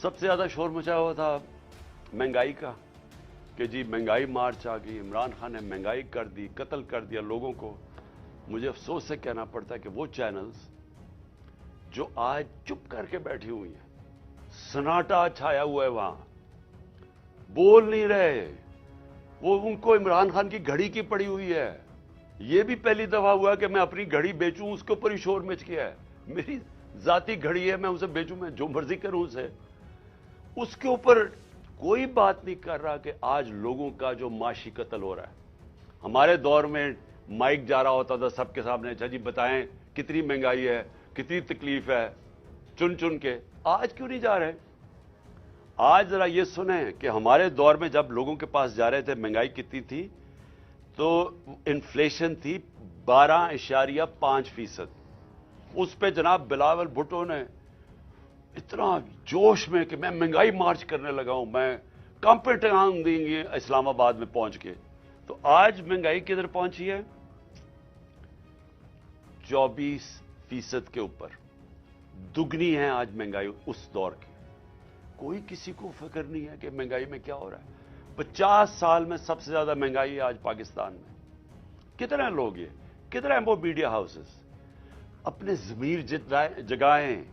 सबसे ज्यादा शोर मचा हुआ था महंगाई का कि जी महंगाई मार्च आ गई, इमरान खान ने महंगाई कर दी, कत्ल कर दिया लोगों को। मुझे अफसोस से कहना पड़ता है कि वो चैनल्स जो आज चुप करके बैठी हुई हैं, सन्नाटा छाया हुआ है वहां, बोल नहीं रहे, वो उनको इमरान खान की घड़ी की पड़ी हुई है। ये भी पहली दफा हुआ कि मैं अपनी घड़ी बेचूं, उसके ऊपर ही शोर मच गया है। मेरी जाती घड़ी है, मैं उसे बेचूं, मैं जो मर्जी करूं उसे, उसके ऊपर कोई बात नहीं कर रहा कि आज लोगों का जो माशी कत्ल हो रहा है। हमारे दौर में माइक जा रहा होता था सबके सामने, अच्छा जी बताएं कितनी महंगाई है, कितनी तकलीफ है, चुन चुन के। आज क्यों नहीं जा रहे? आज जरा ये सुने कि हमारे दौर में जब लोगों के पास जा रहे थे महंगाई कितनी थी, तो इन्फ्लेशन थी 12.5%। उस पे जनाब बिलावल भुट्टो ने इतना जोश में कि मैं महंगाई मार्च करने लगा हूं, मैं कांपे टांग देंगे इस्लामाबाद में पहुंच के। तो आज महंगाई किधर पहुंची है? 24% के ऊपर, दुगनी है आज महंगाई उस दौर की। कोई किसी को फिक्र नहीं है कि महंगाई में क्या हो रहा है। 50 साल में सबसे ज्यादा महंगाई है आज पाकिस्तान में। कितने लोग ये, कितने वो मीडिया हाउसेस अपने ज़मीर जगाएं